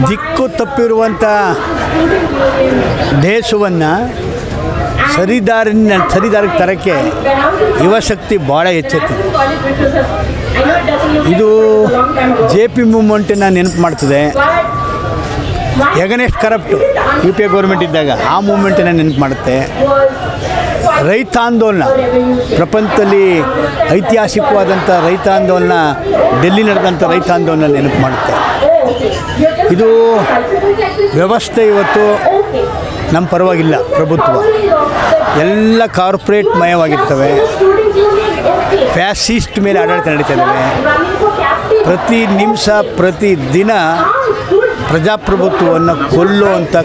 ದಿಕ್ಕು ತಪ್ಪಿರುವಂಥ ದೇಶವನ್ನು ಸರಿದಾರಿಗೆ ತರಕ್ಕೆ ಯುವಶಕ್ತಿ ಭಾಳ ಎಚ್ಚೆತ್ತಿದೆ. ಇದು JP ಮೂವ್ಮೆಂಟನ್ನು ನೆನಪು ಮಾಡ್ತದೆ. ಎಗನೆಸ್ಟ್ ಕರಪ್ಟು UPA ಗೌರ್ಮೆಂಟ್ ಇದ್ದಾಗ ಆ ಮೂವ್ಮೆಂಟನ್ನು ನೆನಪು ಮಾಡುತ್ತೆ. ರೈತಾಂದೋಲನ, ಪ್ರಪಂಚದಲ್ಲಿ ಐತಿಹಾಸಿಕವಾದಂಥ ರೈತಾಂದೋಲನ, ಡೆಲ್ಲಿ ನಡೆದಂಥ ರೈತಾಂದೋಲನ ನೆನಪು ಮಾಡುತ್ತೆ. ಇದು ವ್ಯವಸ್ಥೆ ಇವತ್ತು ನಮ್ಮ ಪರವಾಗಿಲ್ಲ. ಪ್ರಭುತ್ವ ಎಲ್ಲ ಕಾರ್ಪೊರೇಟ್ ಮಯವಾಗಿರ್ತವೆ. ಫ್ಯಾಸಿಸ್ಟ್ ಮೇಲೆ ಆಡಳಿತ ನಡೀತಾ ಇದ್ದಾವೆ. ಪ್ರತಿ ನಿಮಿಷ ಪ್ರತಿ ದಿನ ಪ್ರಜಾಪ್ರಭುತ್ವವನ್ನು ಕೊಲ್ಲುವಂಥ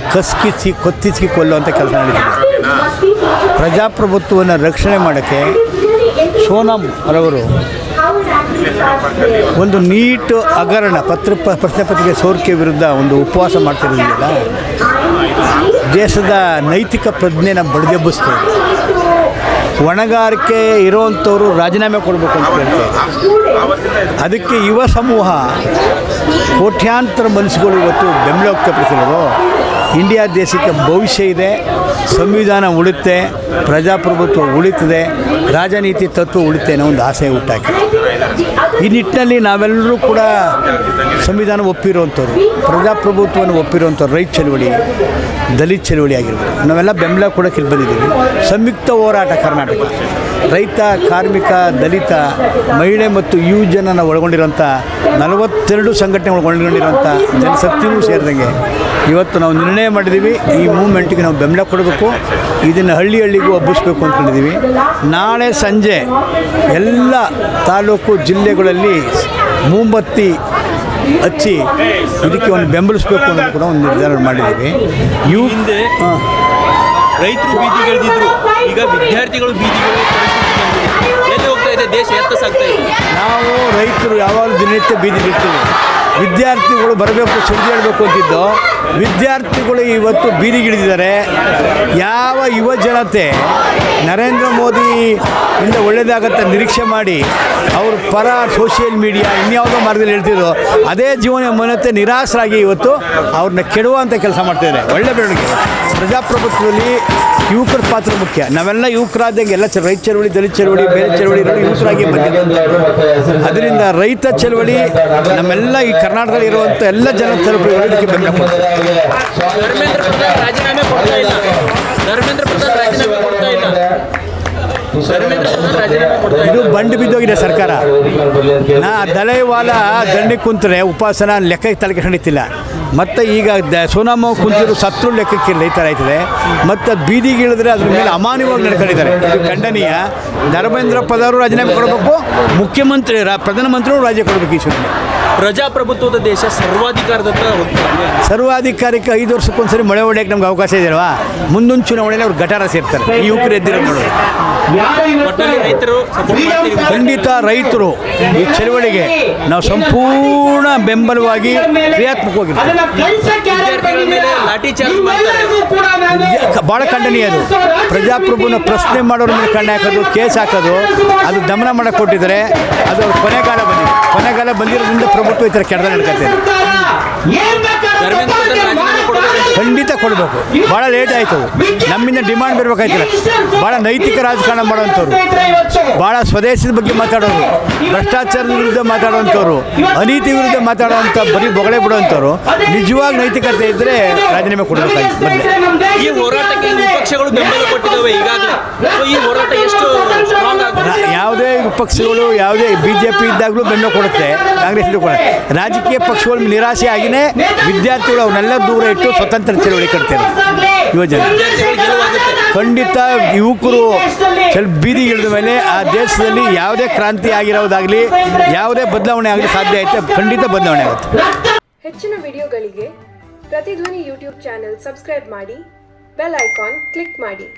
ಕೊತ್ತಿಸಿ ಕೊಲ್ಲುವಂಥ ಕೆಲಸ ನಡೀತಿದೆ. ಪ್ರಜಾಪ್ರಭುತ್ವವನ್ನು ರಕ್ಷಣೆ ಮಾಡೋಕ್ಕೆ ಸೋನಮ್ ಅವರವರು ಒಂದು ನೀಟ್ ಹಗರಣ ಪ್ರಶ್ನೆ ಪತ್ರಿಕೆ ಸೋರಿಕೆ ವಿರುದ್ಧ ಒಂದು ಉಪವಾಸ ಮಾಡ್ತಿರೋದಿಲ್ಲ, ದೇಶದ ನೈತಿಕ ಪ್ರಜ್ಞೆನ ಬಡಿದೆಬ್ಬಿಸ್ತಾರೆ. ಹೊಣೆಗಾರಿಕೆ ಇರೋವಂಥವ್ರು ರಾಜೀನಾಮೆ ಕೊಡಬೇಕು ಅಂತ ಹೇಳ್ತಾರೆ. ಅದಕ್ಕೆ ಯುವ ಸಮೂಹ ಕೋಟ್ಯಾಂತರ ಮನಸ್ಸುಗಳು ಇವತ್ತು ಬೆಂಬಲ ವ್ಯಕ್ತಪಡಿಸಿರೋದು. ಇಂಡಿಯಾ ದೇಶಕ್ಕೆ ಭವಿಷ್ಯ ಇದೆ, ಸಂವಿಧಾನ ಉಳಿತೆ, ಪ್ರಜಾಪ್ರಭುತ್ವ ಉಳಿತದೆ, ರಾಜನೀತಿ ತತ್ವ ಉಳಿತೆ ಅನ್ನೋ ಒಂದು ಆಸೆ ಹುಟ್ಟಾಕಿದೆ. ಈ ನಿಟ್ಟಿನಲ್ಲಿ ನಾವೆಲ್ಲರೂ ಕೂಡ ಸಂವಿಧಾನ ಒಪ್ಪಿರುವಂಥವ್ರು, ಪ್ರಜಾಪ್ರಭುತ್ವವನ್ನು ಒಪ್ಪಿರುವಂಥವ್ರು, ರೈತ ಚಳವಳಿ, ದಲಿತ ಚಳವಳಿ ಆಗಿರ್ಬೋದು, ನಾವೆಲ್ಲ ಬೆಂಬಲ ಕೊಡೋಕ್ಕೆ ಇಲ್ಲಿ ಬಂದಿದ್ದೀವಿ. ಸಂಯುಕ್ತ ಹೋರಾಟ ಕರ್ನಾಟಕ, ರೈತ, ಕಾರ್ಮಿಕ, ದಲಿತ, ಮಹಿಳೆ ಮತ್ತು ಯುವಜನನ ಒಳಗೊಂಡಿರೋಂಥ 42 ಸಂಘಟನೆಗಳು ಒಳಗೊಂಡಿರೋಂಥ ಜನಶಕ್ತಿನೂ ಸೇರಿದಂಗೆ ಇವತ್ತು ನಾವು ನಿರ್ಣಯ ಮಾಡಿದ್ದೀವಿ. ಈ ಮೂವ್ಮೆಂಟಿಗೆ ನಾವು ಬೆಂಬಲ ಕೊಡಬೇಕು, ಇದನ್ನು ಹಳ್ಳಿಗೂ ಹಬ್ಬಿಸ್ಬೇಕು ಅಂದ್ಕೊಂಡಿದ್ದೀವಿ. ನಾಳೆ ಸಂಜೆ ಎಲ್ಲ ತಾಲೂಕು ಜಿಲ್ಲೆಗಳಲ್ಲಿ ಮೂಂಬತ್ತಿ ಹಚ್ಚಿ ಇದಕ್ಕೆ ಒಂದು ಬೆಂಬಲಿಸಬೇಕು ಅನ್ನೋದು ಕೂಡ ಒಂದು ನಿರ್ಧಾರ ಮಾಡಿದ್ದೀವಿ. ರೈತರು ಬೀದಿಗಿಳಿದಿದ್ರು, ಈಗ ವಿದ್ಯಾರ್ಥಿಗಳು ಎಲ್ಲಿ ಹೋಗ್ತಾ ಇದೆ, ದೇಶ ಎತ್ತ ಸಾಗ್ತಾ ಇದೆ. ನಾವು ರೈತರು ಯಾವಾಗಲೂ ದಿನನಿತ್ಯ ಬೀದಿಗಿರ್ತೀವಿ. ವಿದ್ಯಾರ್ಥಿಗಳು ಬರಬೇಕು, ಸುದ್ದಿ ಹೇಳಬೇಕು ಅಂತಿದ್ದು ವಿದ್ಯಾರ್ಥಿಗಳು ಇವತ್ತು ಬೀದಿಗಿಳಿದಿದ್ದಾರೆ. ಯಾವ ಯುವ ಜನತೆ ನರೇಂದ್ರ ಮೋದಿ ಇಂದ ಒಳ್ಳೆಯದಾಗತ್ತೆ ನಿರೀಕ್ಷೆ ಮಾಡಿ ಅವ್ರ ಪರ ಸೋಷಿಯಲ್ ಮೀಡಿಯಾ ಇನ್ಯಾವುದೋ ಮಾರ್ಗದಲ್ಲಿ ಹೇಳ್ತಿದ್ರು, ಅದೇ ಜೀವನ ಮನತೆ ನಿರಾಸರಾಗಿ ಇವತ್ತು ಅವ್ರನ್ನ ಕೆಡುವಂಥ ಕೆಲಸ ಮಾಡ್ತಿದ್ದಾರೆ. ಒಳ್ಳೆ ಬೆಳವಣಿಗೆ. ಪ್ರಜಾಪ್ರಭುತ್ವದಲ್ಲಿ ಯುವಕರ ಪಾತ್ರ ಮುಖ್ಯ. ನಾವೆಲ್ಲ ಯುವಕರಾದಂಗೆ ಎಲ್ಲ ರೈತ ಚಳವಳಿ, ದಲಿತ ಚಳವಳಿ, ಬೇರೆ ಚಳವಳಿಗಳು ಯುವಕರಾಗಿ ಬಂದಿದೆ. ಅದರಿಂದ ರೈತ ಚಳವಳಿ ನಮ್ಮೆಲ್ಲ ಈ ಕರ್ನಾಟಕದಲ್ಲಿ ಇರುವಂಥ ಎಲ್ಲ ಜನ ತಲುಪುವುದಕ್ಕೆ ಬೆಂಬಲ ಕೊಡ್ತಾರೆ. ಇದು ಬಂಡು ಬಿದ್ದೋಗಿದೆ ಸರ್ಕಾರ. ದಲೈವಾಲ ದಂಡಿ ಕುಂತರೆ ಉಪಾಸನ ಲೆಕ್ಕಕ್ಕೆ ತಲೆ ಕೆಡಿತಿಲ್ಲ. ಮತ್ತು ಈಗ ಸೋನಮ್ಮ ಕುಂತಿರು ಸತ್ರು ಲೆಕ್ಕಕ್ಕಿಲ್ಲ, ಈ ಥರ ಆಯ್ತದೆ. ಮತ್ತು ಬೀದಿಗಿಳಿದ್ರೆ ಅದ್ರ ಮೇಲೆ ಅಮಾನ್ಯವಾಗಿ ನಡ್ಕೊಂಡಿದ್ದಾರೆ. ಇದು ಖಂಡನೀಯ. ಧರ್ಮೇಂದ್ರ ಪದವರು ರಾಜೀನಾಮೆ ಕೊಡಬೇಕು, ಮುಖ್ಯಮಂತ್ರಿ ಪ್ರಧಾನಮಂತ್ರಿಗಳು ರಾಜ್ಯ ಕೊಡಬೇಕು. ಈ ಸುಮ್ಮನೆ ಪ್ರಜಾಪ್ರಭುತ್ವದ ದೇಶ ಸರ್ವಾಧಿಕಾರದತ್ತ ಹೋಗ್ತಾರೆ. ಸರ್ವಾಧಿಕಾರಕ್ಕೆ 5 ವರ್ಷಕ್ಕೊಂದ್ಸರಿ ಮಳೆ ಹೊಡೆಯಕ್ಕೆ ನಮ್ಗೆ ಅವಕಾಶ ಇದೆಯಲ್ವಾ? ಮುಂದೊಂದು ಚುನಾವಣೆಯಲ್ಲಿ ಅವ್ರು ಗಟಾರ ಸೇರ್ತಾರೆ. ಈ ಯುವಕರು ಎದ್ದಿರೋದು ನೋಡಿ. ಖಂಡಿತ ರೈತರು ಈ ಚಳವಳಿಗೆ ನಾವು ಸಂಪೂರ್ಣ ಬೆಂಬಲವಾಗಿ ಕ್ರಿಯಾತ್ಮಕವಾಗಿರ್ತೀವಿ. ಭಾಳ ಖಂಡನೀಯ. ಅದು ಪ್ರಜಾಪ್ರಭುತ್ವನ ಪ್ರಶ್ನೆ ಮಾಡೋರ ಮೇಲೆ ಕಣ್ಣು ಹಾಕೋದು, ಕೇಸ್ ಹಾಕೋದು, ಅದು ದಮನ ಮಾಡಕ್ಕೆ ಕೊಟ್ಟಿದ್ದಾರೆ. ಅದು ಅವ್ರ ಕೊನೆಗಾಲ ಬಂದಿರೋದ್ರಿಂದ ಪ್ರಭುತ್ವ ಈ ಥರ ಕೆಡದ ನಡ್ಕತ್ತೇನೆ. ಖಂಡಿತ ಕೊಡಬೇಕು. ಭಾಳ ಲೇಟ್ ಆಯಿತು. ನಮ್ಮಿಂದ ಡಿಮಾಂಡ್ ಬರಬೇಕಾಯ್ತಿಲ್ಲ. ಭಾಳ ನೈತಿಕ ರಾಜಕಾರಣ ಮಾಡೋವಂಥವ್ರು, ಭಾಳ ಸ್ವದೇಶದ ಬಗ್ಗೆ ಮಾತಾಡೋರು, ಭ್ರಷ್ಟಾಚಾರದ ವಿರುದ್ಧ ಮಾತಾಡುವಂಥವ್ರು, ಅನೀತಿ ವಿರುದ್ಧ ಮಾತಾಡುವಂಥ ಬರೀ ಬೊಗಳೆ ಬಿಡುವಂಥವ್ರು ನಿಜವಾಗಿ ನೈತಿಕತೆ ಇದ್ದರೆ ರಾಜೀನಾಮೆ ಕೊಡಬೇಕಾಗಿತ್ತು. ಮೊದಲೇ ಈ ಹೋರಾಟಕ್ಕೆ ವಿಪಕ್ಷಗಳು ಬೆಂಬಲ ಕೊಟ್ಟಿದ್ದಾವೆ. ಈಗಾಗಲೇ ಈ ಹೋರಾಟ ಎಷ್ಟು ಯಾವುದೇ ವಿಪಕ್ಷಗಳು, ಯಾವುದೇ BJP ಇದ್ದಾಗಲೂ ಬೆಂಬಲ ಕೊಡುತ್ತೆ, ಕಾಂಗ್ರೆಸ್ ಕೊಡುತ್ತೆ. ರಾಜಕೀಯ ಪಕ್ಷಗಳ ನಿರಾಸೆ ಆಗಿನೇ ವಿದ್ಯಾರ್ಥಿಗಳು ಅವನ್ನೆಲ್ಲ ದೂರ ಇಟ್ಟು ಸ್ವತಂತ್ರ ಚಳವಳಿ ಕಟ್ತಾರೆ. ಯುವಜನ ಖಂಡಿತ ಯುವಕರು ಬೀದಿಗಿಳಿದ ಮೇಲೆ ಆ ದೇಶದಲ್ಲಿ ಯಾವುದೇ ಕ್ರಾಂತಿ ಆಗಿರೋದಾಗಲಿ, ಯಾವುದೇ ಬದಲಾವಣೆ ಆಗಲಿ ಸಾಧ್ಯ ಐತೆ. ಖಂಡಿತ ಬದಲಾವಣೆ ಆಗುತ್ತೆ. ಹೆಚ್ಚಿನ ವಿಡಿಯೋಗಳಿಗೆ ಪ್ರತಿಧ್ವನಿ ಯೂಟ್ಯೂಬ್ ಚಾನೆಲ್ ಸಬ್ಸ್ಕ್ರೈಬ್ ಮಾಡಿ, ಬೆಲ್ ಐಕಾನ್ ಕ್ಲಿಕ್ ಮಾಡಿ.